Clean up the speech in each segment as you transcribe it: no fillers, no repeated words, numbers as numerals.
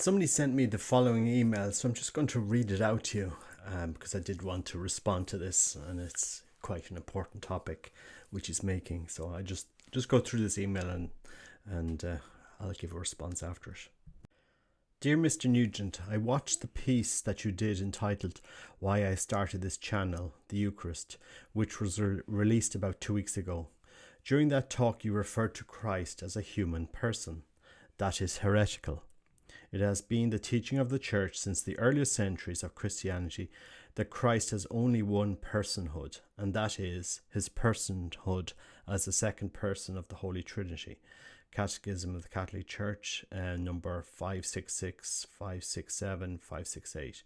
Somebody sent me the following email, so I'm just going to read it out to you because I did want to respond to this, and it's quite an important topic which he's making. So I just go through this email and I'll give a response after it. Dear Mr. Nugent, I watched the piece that you did entitled Why I Started This Channel, The Eucharist, which was released about 2 weeks ago. During that talk, you referred to Christ as a human person. That is heretical. It has been the teaching of the Church since the earliest centuries of Christianity that Christ has only one personhood, and that is his personhood as the second person of the Holy Trinity. Catechism of the Catholic Church, number 566, 567, 568.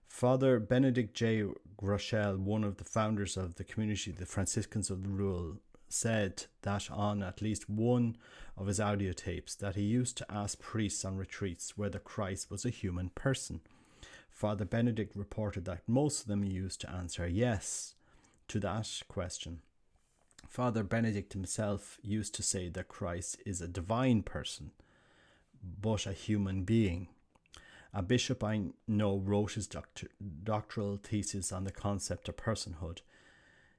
Father Benedict J. Rochelle, one of the founders of the community, the Franciscans of the Rule, said that on at least one of his audio tapes that he used to ask priests on retreats whether Christ was a human person. Father Benedict reported that most of them used to answer yes to that question. Father Benedict himself used to say that Christ is a divine person, but a human being. A bishop I know wrote his doctoral thesis on the concept of personhood.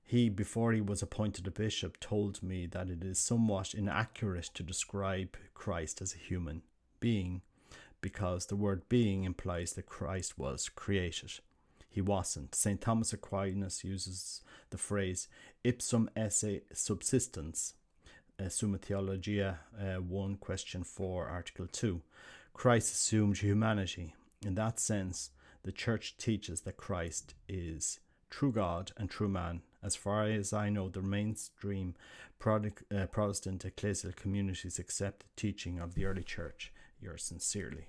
He, before he was appointed a bishop, told me that it is somewhat inaccurate to describe Christ as a human being, because the word being implies that Christ was created. He wasn't. St. Thomas Aquinas uses the phrase ipsum esse subsistens, Summa Theologia 1, question 4, article 2. Christ assumed humanity. In that sense, the Church teaches that Christ is true God and true man. As far as I know, the mainstream Protestant ecclesial communities accept the teaching of the early Church. Yours sincerely.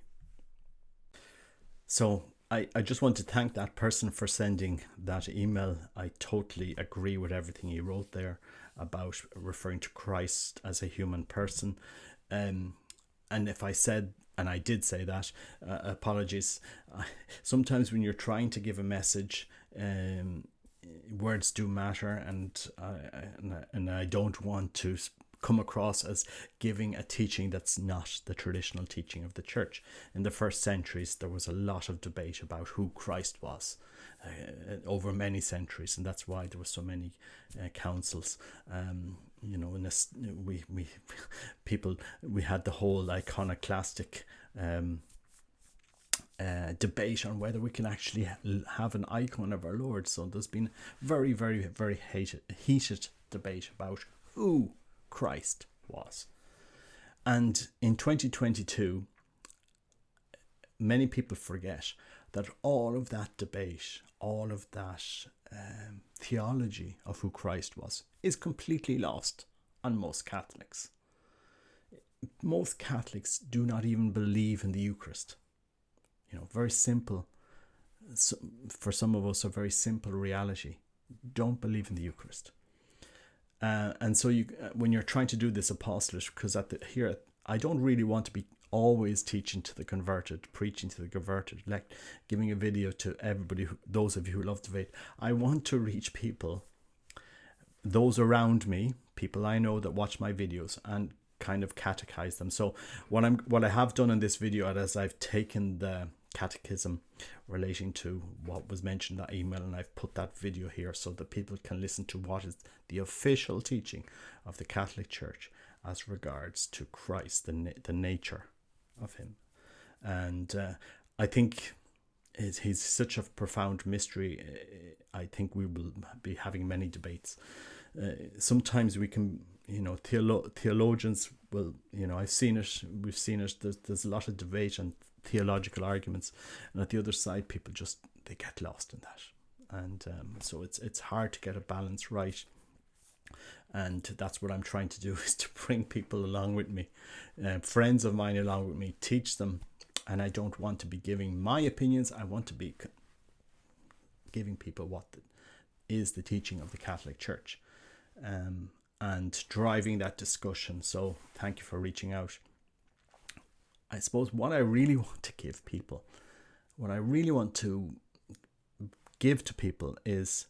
So I just want to thank that person for sending that email. I totally agree with everything he wrote there about referring to Christ as a human person. And if I said, and I did say that, apologies. Sometimes when you're trying to give a message, words do matter, and I don't want to come across as giving a teaching that's not the traditional teaching of the Church. In the first centuries, there was a lot of debate about who Christ was over many centuries, and that's why there were so many councils. In this, we had the whole iconoclastic debate on whether we can actually have an icon of our Lord. So there's been very, very, very heated debate about who Christ was. And in 2022, many people forget that all of that debate, all of that theology of who Christ was, is completely lost on most Catholics. Most Catholics do not even believe in the Eucharist. Very simple. For some of us, a very simple reality. Don't believe in the Eucharist. And so when you're trying to do this apostolate, because here I don't really want to be always teaching to the converted, preaching to the converted, like giving a video to everybody, those of you who love debate. I want to reach people, those around me, people I know that watch my videos, and kind of catechize them. So what I have done in this video is I've taken the catechism relating to what was mentioned in that email, and I've put that video here so that people can listen to what is the official teaching of the Catholic Church as regards to Christ, the nature of him. And I think he's such a profound mystery. I think we will be having many debates. Sometimes we can, theologians will, I've seen it, we've seen it, there's a lot of debate and theological arguments, and at the other side people they get lost in that, and so it's hard to get a balance right, and that's what I'm trying to do, is to bring people along with me, friends of mine along with me, teach them. And I don't want to be giving my opinions. I want to be giving people what is the teaching of the Catholic Church, and driving that discussion. So thank you for reaching out. I suppose what I really want to give people, what I really want to give to people is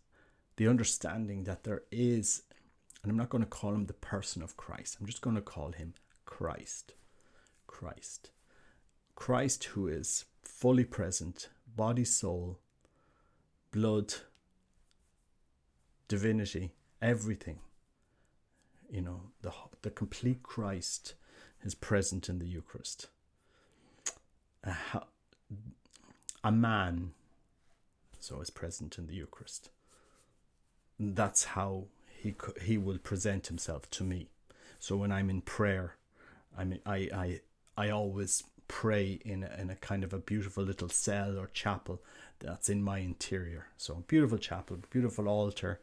the understanding that there is, and I'm not going to call him the person of Christ, I'm just going to call him Christ. Christ who is fully present, body, soul, blood, divinity, everything. The complete Christ is present in the Eucharist. A man so is present in the Eucharist. That's how he will present himself to me. So when I'm in prayer, I always pray in a kind of a beautiful little cell or chapel that's in my interior. So beautiful chapel, beautiful altar,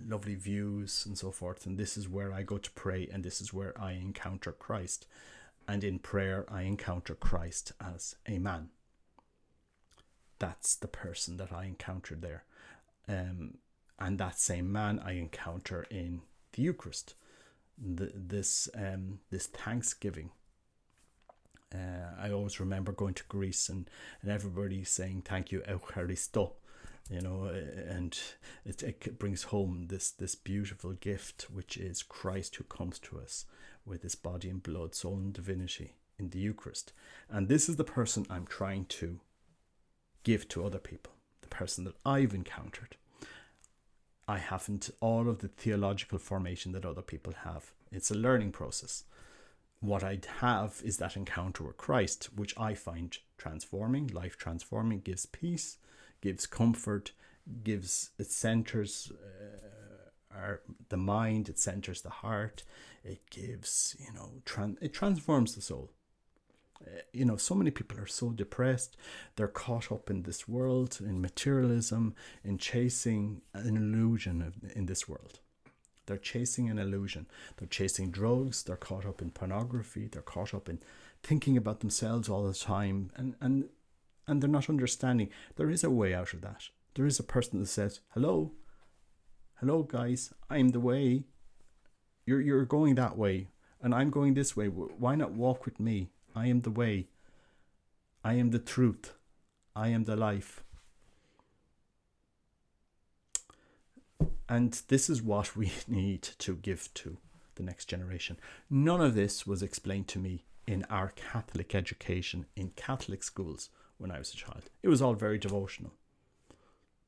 lovely views and so forth. And this is where I go to pray, and this is where I encounter Christ. And in prayer, I encounter Christ as a man. That's the person that I encountered there. And that same man I encounter in the Eucharist. This thanksgiving. I always remember going to Greece and everybody saying thank you, Eucharisto, and it brings home this beautiful gift, which is Christ who comes to us with his body and blood, soul and divinity in the Eucharist. And this is the person I'm trying to give to other people, the person that I've encountered. I haven't all of the theological formation that other people have. It's a learning process. What I have is that encounter with Christ, which I find transforming, life transforming, gives peace, gives comfort, it centers the mind, it centers the heart, it gives, it transforms the soul. So many people are so depressed. They're caught up in this world, in materialism, in chasing an illusion in this world. They're chasing an illusion. They're chasing drugs. They're caught up in pornography. They're caught up in thinking about themselves all the time. And they're not understanding there is a way out of that. There is a person that says, hello guys, I'm the way. You're going that way and I'm going this way. Why not walk with me? I am the way. I am the truth. I am the life. And this is what we need to give to the next generation. None of this was explained to me in our Catholic education, in Catholic schools when I was a child. It was all very devotional.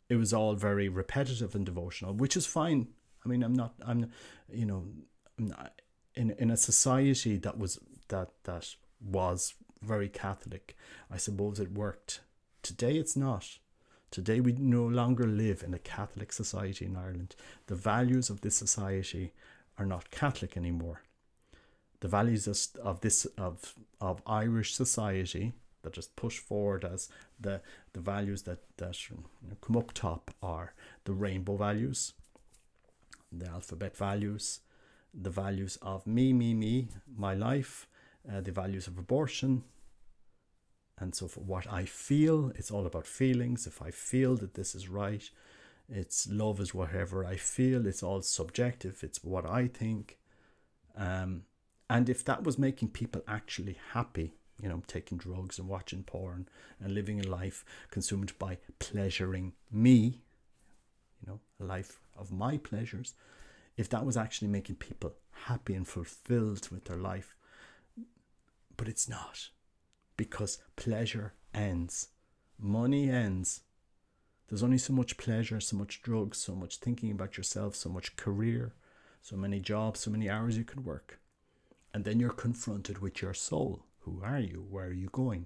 It was all very repetitive and devotional, which is fine. I mean, I'm not in a society that was very Catholic. I suppose it worked. Today it's not. Today we no longer live in a Catholic society in Ireland. The values of this society are not Catholic anymore. The values of Irish society that just push forward as the values that come up top are the rainbow values, the alphabet values, the values of me, my life, the values of abortion. And so for what I feel, it's all about feelings. If I feel that this is right, it's love is whatever I feel. It's all subjective. It's what I think. And if that was making people actually happy, taking drugs and watching porn and living a life consumed by pleasuring me, a life of my pleasures, if that was actually making people happy and fulfilled with their life, but it's not. Because pleasure ends. Money ends. There's only so much pleasure, so much drugs, so much thinking about yourself, so much career, so many jobs, so many hours you can work. And then you're confronted with your soul. Who are you? Where are you going?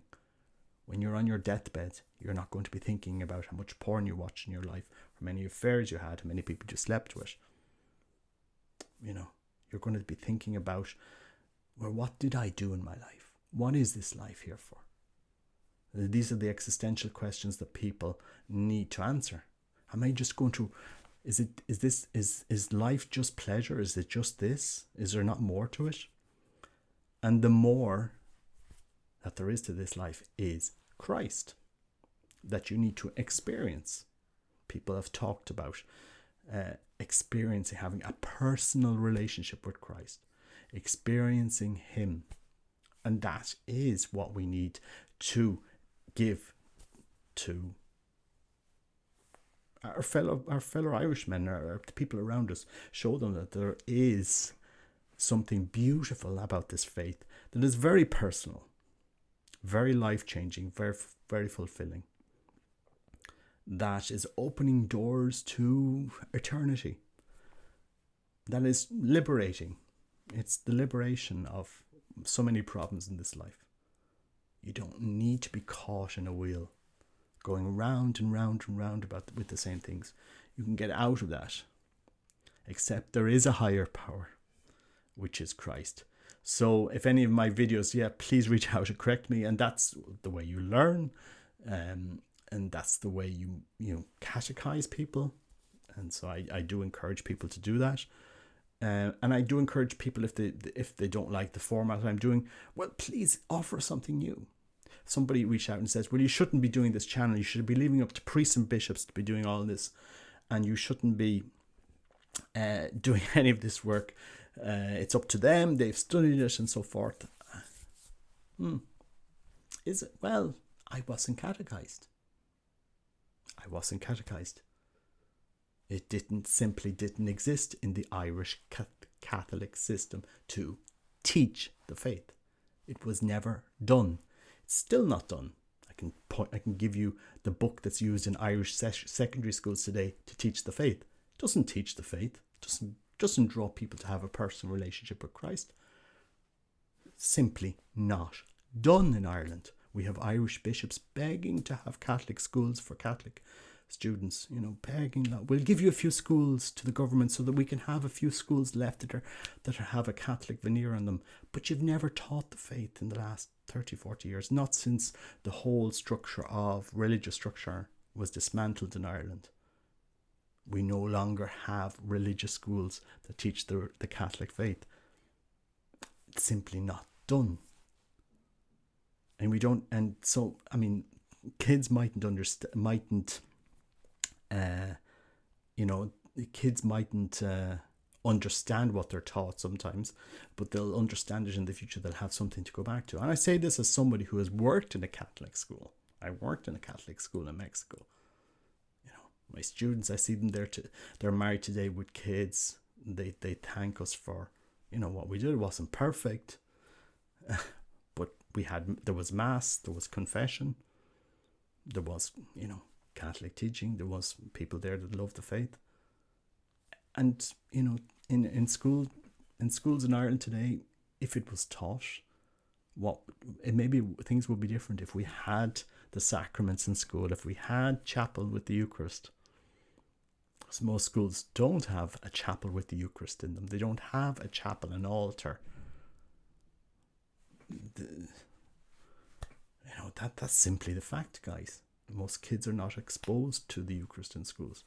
When you're on your deathbed, you're not going to be thinking about how much porn you watched in your life, how many affairs you had, how many people you slept with. You're going to be thinking about, well, what did I do in my life? What is this life here for? These are the existential questions that people need to answer. Am I just going to, is life just pleasure? Is it just this? Is there not more to it? And the more that there is to this life is Christ, that you need to experience. People have talked about experiencing, having a personal relationship with Christ, experiencing him. And that is what we need to give to our fellow Irishmen, or the people around us. Show them that there is something beautiful about this faith that is very personal. very life-changing, very, very fulfilling. That is opening doors to eternity. That is liberating. It's the liberation of so many problems in this life. You don't need to be caught in a wheel, going round and round and round with the same things. You can get out of that. Except there is a higher power, which is Christ. So if any of my videos, please reach out and correct me. And that's the way you learn. And that's the way you catechize people. And so I do encourage people to do that. And I do encourage people, if they don't like the format I'm doing, well, please offer something new. Somebody reached out and says, well, you shouldn't be doing this channel. You should be leaving up to priests and bishops to be doing all this. And you shouldn't be doing any of this work. It's up to them. They've studied it and so forth. Is it? Well, I wasn't catechized. It simply didn't exist in the Irish Catholic system to teach the faith. It was never done. It's still not done. I can give you the book that's used in Irish secondary schools today to teach the faith. It doesn't teach the faith. It doesn't draw people to have a personal relationship with Christ. It's simply not done in Ireland. We have Irish bishops begging to have Catholic schools for Catholic students, begging, we'll give you a few schools to the government so that we can have a few schools left that have a Catholic veneer on them. But you've never taught the faith in the last 30, 40 years, not since the whole structure of religious structure was dismantled in Ireland. We no longer have religious schools that teach the Catholic faith. It's simply not done. And we don't, and so, kids kids mightn't understand what they're taught sometimes, but they'll understand it in the future. They'll have something to go back to. And I say this as somebody who has worked in a Catholic school. I worked in a Catholic school in Mexico. My students, I see them they're married today with kids. They thank us for, what we did. It wasn't perfect, but there was mass, there was confession, there was, Catholic teaching, there was people there that loved the faith. And, in schools in Ireland today, if it was taught, maybe things would be different if we had the sacraments in school, if we had chapel with the Eucharist. So most schools don't have a chapel with the Eucharist in them. They don't have a chapel, an altar. That's simply the fact, guys. Most kids are not exposed to the Eucharist in schools.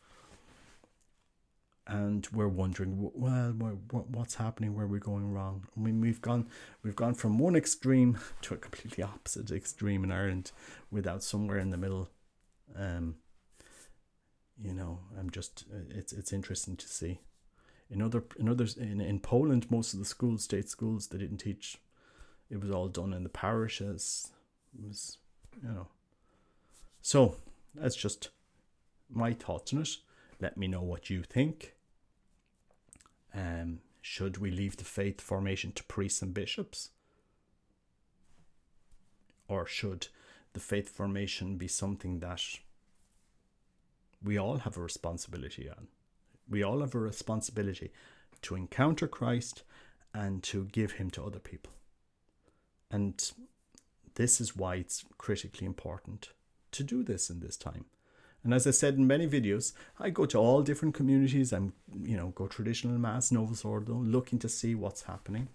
And we're wondering, well, what's happening? Where are we going wrong? We've gone from one extreme to a completely opposite extreme in Ireland, without somewhere in the middle. It's interesting to see. In Poland, most of the schools, state schools, they didn't teach. It was all done in the parishes. It was, So that's just my thoughts on it. Let me know what you think. Should we leave the faith formation to priests and bishops? Or should the faith formation be something that we all have a responsibility on? We all have a responsibility to encounter Christ and to give him to other people. And this is why it's critically important to do this in this time. And as I said in many videos, I go to all different communities. Go traditional Mass, Novus Ordo, looking to see what's happening.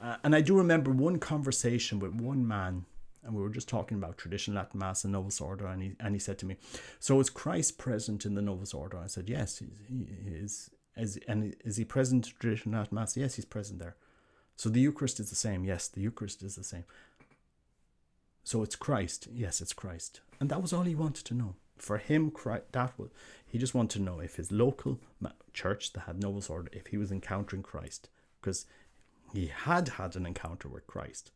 And I do remember one conversation with one man, and we were just talking about traditional Latin Mass and Novus Ordo, and he said to me, "So is Christ present in the Novus Ordo?" I said, "Yes, he is." And is he present in traditional Latin Mass? Yes, he's present there. So the Eucharist is the same. Yes, the Eucharist is the same. So it's Christ. Yes, it's Christ. And that was all he wanted to know. For him, he just wanted to know if his local church that had Novus Ordo, if he was encountering Christ, because he had an encounter with Christ.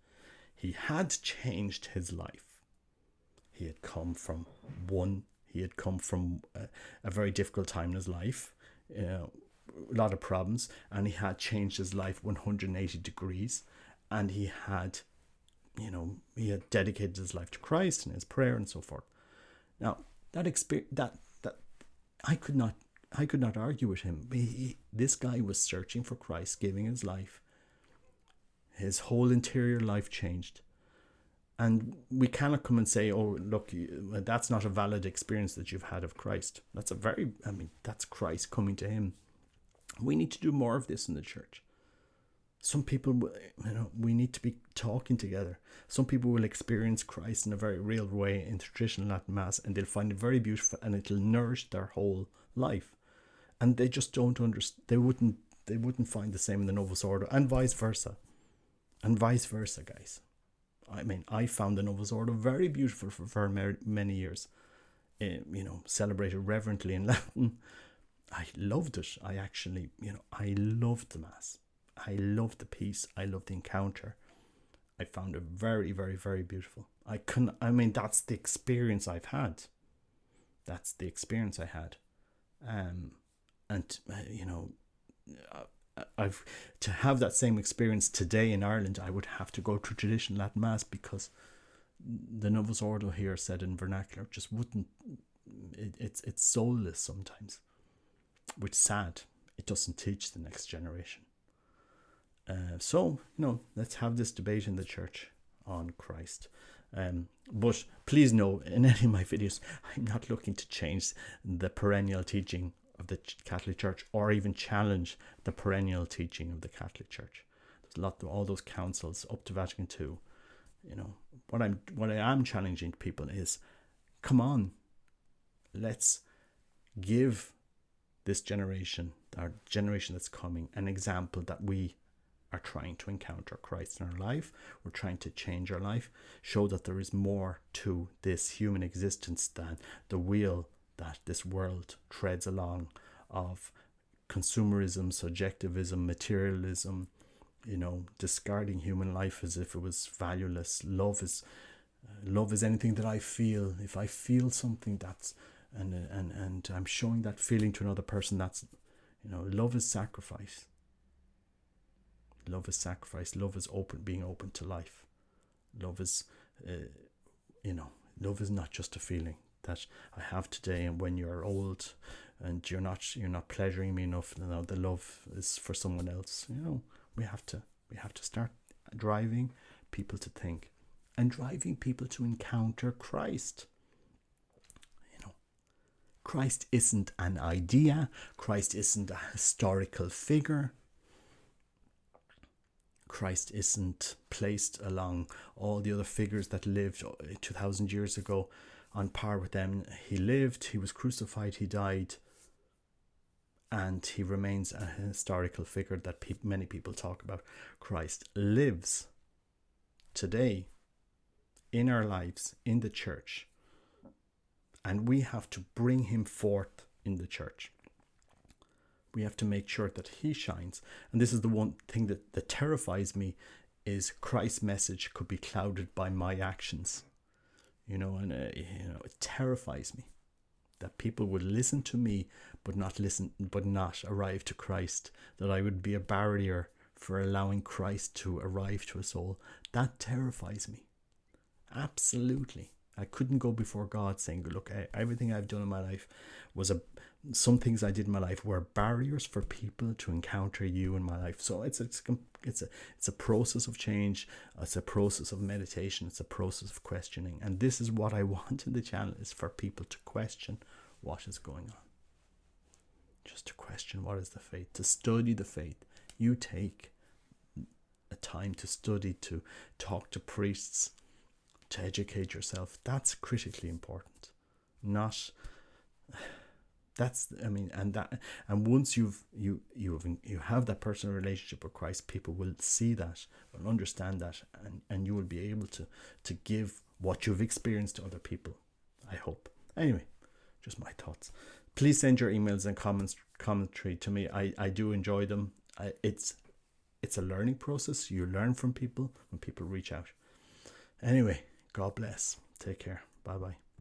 He had changed his life. He had come from a very difficult time in his life, a lot of problems, and he had changed his life 180 degrees, and he had he had dedicated his life to Christ and his prayer and so forth. Now, that experience, that I could not argue with him. This guy was searching for Christ, giving his life. His whole interior life changed. And we cannot come and say, oh, look, that's not a valid experience that you've had of Christ. That's Christ coming to him. We need to do more of this in the church. Some people, we need to be talking together. Some people will experience Christ in a very real way in traditional Latin Mass, and they'll find it very beautiful, and it'll nourish their whole life. And they just don't understand. They wouldn't find the same in the Novus Ordo, and vice versa. And vice versa, guys. I found the Novus Ordo very beautiful for many years. Celebrated reverently in Latin. I loved it. I loved the Mass. I loved the peace. I loved the encounter. I found it very, very, very beautiful. That's the experience I've had. That's the experience I had. I've to have that same experience today in Ireland, I would have to go to traditional Latin Mass, because the Novus Ordo here said in vernacular just wouldn't. It's soulless sometimes, which is sad. It doesn't teach the next generation. So let's have this debate in the church on Christ. But please know, in any of my videos, I'm not looking to change the perennial teaching of the Catholic Church, or even challenge the perennial teaching of the Catholic Church. There's a lot of all those councils up to Vatican II. What I am challenging people is, come on, let's give this generation, our generation that's coming, an example that we are trying to encounter Christ in our life. We're trying to change our life, show that there is more to this human existence than the wheel that this world treads along of consumerism, subjectivism, materialism, discarding human life as if it was valueless. Love is anything that I feel. If I feel something, that's and I'm showing that feeling to another person, that's love is sacrifice. Love is sacrifice. Love is being open to life. Love is love is not just a feeling that I have today, and when you're old and you're not pleasuring me enough, the love is for someone else. We have to start driving people to think, and driving people to encounter Christ. Christ isn't an idea. Christ isn't a historical figure. Christ isn't placed along all the other figures that lived 2,000 years ago on par with them. He lived, he was crucified, he died, and he remains a historical figure that many people talk about. Christ lives today in our lives, in the church, and we have to bring him forth in the church. We have to make sure that he shines. And this is the one thing that terrifies me, is Christ's message could be clouded by my actions. It terrifies me that people would listen to me but not arrive to Christ, that I would be a barrier for allowing Christ to arrive to a soul. That terrifies me. Absolutely. I couldn't go before God saying, look, everything I've done in my life some things I did in my life were barriers for people to encounter you in my life. So it's a process of change. It's a process of meditation. It's a process of questioning. And this is what I want in the channel, is for people to question what is going on. Just to question what is the faith, to study the faith. You take a time to study, to talk to priests, to educate yourself. That's critically important. And once you have that personal relationship with Christ, people will see that, will understand that, and you will be able to give what you've experienced to other people, I hope. Anyway, just my thoughts. Please send your emails and commentary to me. I do enjoy them. It's a learning process. You learn from people when people reach out. Anyway, God bless. Take care. Bye bye.